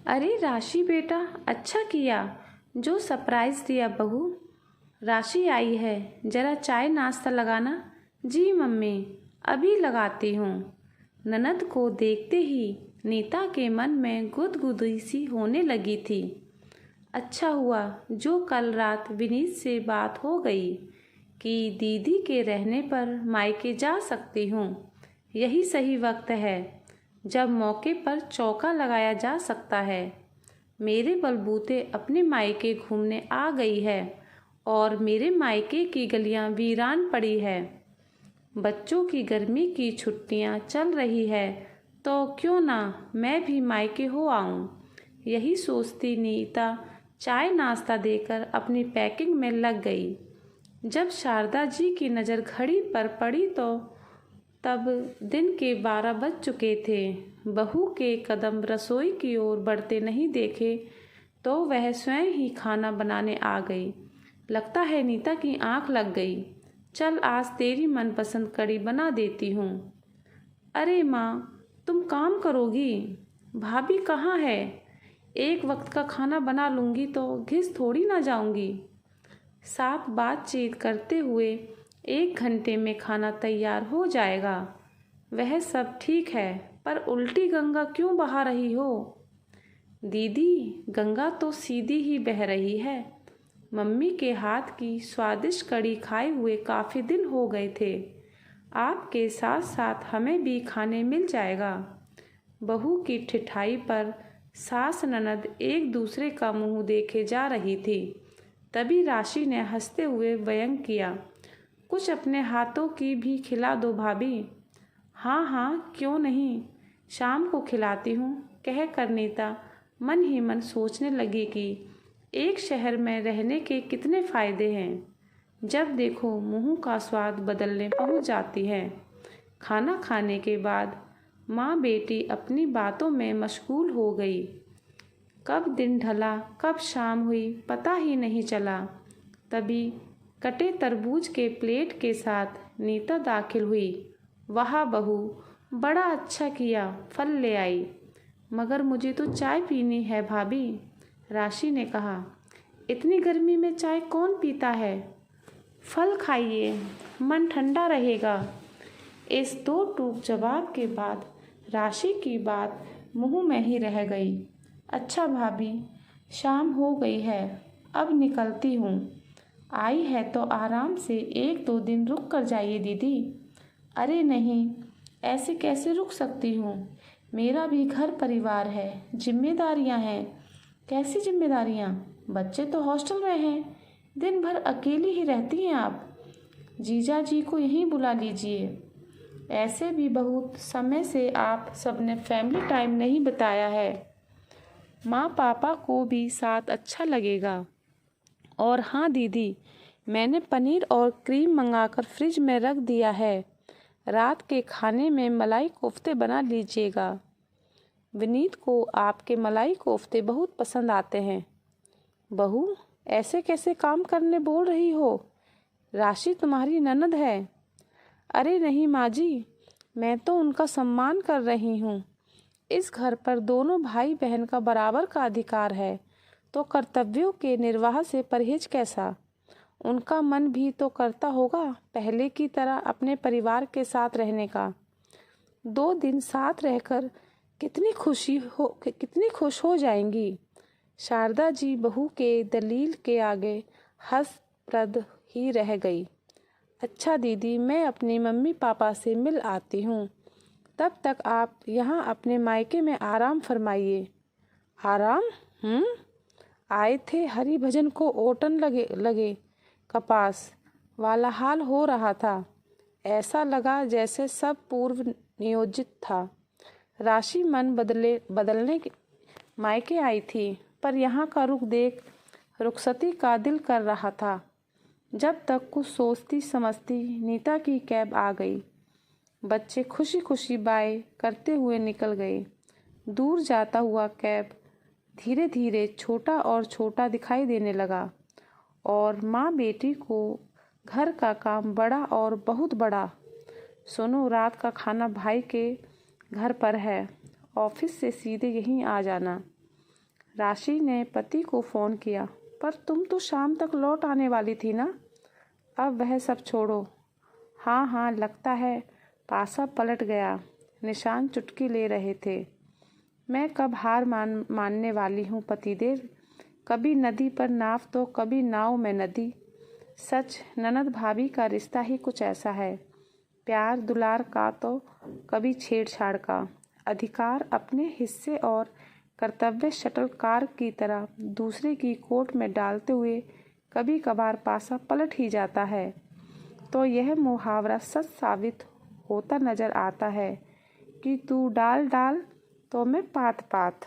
अरे राशि बेटा, अच्छा किया जो सरप्राइज दिया बहू। राशि आई है, जरा चाय नाश्ता लगाना। जी मम्मी, अभी लगाती हूँ। ननद को देखते ही नीता के मन में गुदगुदी सी होने लगी थी। अच्छा हुआ जो कल रात विनीत से बात हो गई कि दीदी के रहने पर मायके जा सकती हूँ। यही सही वक्त है जब मौके पर चौका लगाया जा सकता है। मेरे बलबूते अपने मायके घूमने आ गई है और मेरे मायके की गलियां वीरान पड़ी है। बच्चों की गर्मी की छुट्टियां चल रही है तो क्यों ना मैं भी मायके हो आऊं। यही सोचती नीता चाय नाश्ता देकर अपनी पैकिंग में लग गई। जब शारदा जी की नज़र घड़ी पर पड़ी तो तब दिन के 12 बज चुके थे। बहू के कदम रसोई की ओर बढ़ते नहीं देखे तो वह स्वयं ही खाना बनाने आ गई। लगता है नीता की आंख लग गई। चल आज तेरी मनपसंद कड़ी बना देती हूँ। अरे माँ, तुम काम करोगी? भाभी कहाँ है? एक वक्त का खाना बना लूँगी तो घिस थोड़ी ना जाऊँगी। साथ बातचीत करते हुए 1 घंटे में खाना तैयार हो जाएगा। वह सब ठीक है, पर उल्टी गंगा क्यों बहा रही हो? दीदी, गंगा तो सीधी ही बह रही है। मम्मी के हाथ की स्वादिष्ट कड़ी खाए हुए काफ़ी दिन हो गए थे। आपके साथ साथ हमें भी खाने मिल जाएगा। बहू की ठिठाई पर सास ननद एक दूसरे का मुंह देखे जा रही थी। तभी राशि ने हंसते हुए व्यंग किया, कुछ अपने हाथों की भी खिला दो भाभी। हाँ हाँ, क्यों नहीं, शाम को खिलाती हूँ, कह कर नीता मन ही मन सोचने लगी कि एक शहर में रहने के कितने फ़ायदे हैं। जब देखो मुंह का स्वाद बदलने पहुँच जाती है। खाना खाने के बाद माँ बेटी अपनी बातों में मशगूल हो गई। कब दिन ढला कब शाम हुई पता ही नहीं चला। तभी कटे तरबूज के प्लेट के साथ नीता दाखिल हुई। वाह बहू, बड़ा अच्छा किया, फल ले आई। मगर मुझे तो चाय पीनी है भाभी, राशि ने कहा। इतनी गर्मी में चाय कौन पीता है? फल खाइए, मन ठंडा रहेगा। इस दो टूक जवाब के बाद राशि की बात मुंह में ही रह गई। अच्छा भाभी, शाम हो गई है, अब निकलती हूँ। आई है तो आराम से 1-2 दिन रुक कर जाइए दीदी। अरे नहीं, ऐसे कैसे रुक सकती हूँ? मेरा भी घर परिवार है, जिम्मेदारियाँ हैं। कैसी जिम्मेदारियाँ? बच्चे तो हॉस्टल में हैं, दिन भर अकेली ही रहती हैं आप। जीजा जी को यहीं बुला लीजिए। ऐसे भी बहुत समय से आप सबने फैमिली टाइम नहीं बिताया है। माँ पापा को भी साथ अच्छा लगेगा। और हाँ दीदी, मैंने पनीर और क्रीम मंगाकर फ्रिज में रख दिया है। रात के खाने में मलाई कोफ्ते बना लीजिएगा। विनीत को आपके मलाई कोफ्ते बहुत पसंद आते हैं। बहू, ऐसे कैसे काम करने बोल रही हो? राशि तुम्हारी ननद है। अरे नहीं माँ जी, मैं तो उनका सम्मान कर रही हूँ। इस घर पर दोनों भाई बहन का बराबर का अधिकार है, तो कर्तव्यों के निर्वाह से परहेज कैसा? उनका मन भी तो करता होगा पहले की तरह अपने परिवार के साथ रहने का। 2 दिन साथ रहकर कितनी खुश हो जाएंगी। शारदा जी बहू के दलील के आगे हंसप्रद ही रह गई। अच्छा दीदी, मैं अपनी मम्मी पापा से मिल आती हूँ, तब तक आप यहाँ अपने मायके में आराम फरमाइए। आराम? आए थे हरि भजन को ओटन लगे कपास वाला हाल हो रहा था। ऐसा लगा जैसे सब पूर्व नियोजित था। राशि मन बदलने के मायके आई थी, पर यहाँ का रुख देख रुखसती का दिल कर रहा था। जब तक कुछ सोचती समझती नीता की कैब आ गई। बच्चे खुशी खुशी बाय करते हुए निकल गए। दूर जाता हुआ कैब धीरे धीरे छोटा और छोटा दिखाई देने लगा और माँ बेटी को घर का काम बड़ा और बहुत बड़ा। सुनो, रात का खाना भाई के घर पर है, ऑफिस से सीधे यहीं आ जाना। राशि ने पति को फ़ोन किया, पर तुम तो शाम तक लौट आने वाली थी ना। अब वह सब छोड़ो। हाँ हाँ, लगता है पासा पलट गया। निशान चुटकी ले रहे थे। मैं कब हार मानने वाली हूँ पतिदेव। कभी नदी पर नाव तो कभी नाव में नदी। सच, ननद भाभी का रिश्ता ही कुछ ऐसा है। प्यार दुलार का तो कभी छेड़छाड़ का। अधिकार अपने हिस्से और कर्तव्य शटलकार की तरह दूसरे की कोर्ट में डालते हुए कभी कभार पासा पलट ही जाता है। तो यह मुहावरा सच साबित होता नजर आता है कि तू डाल डाल तो मैं पात पात।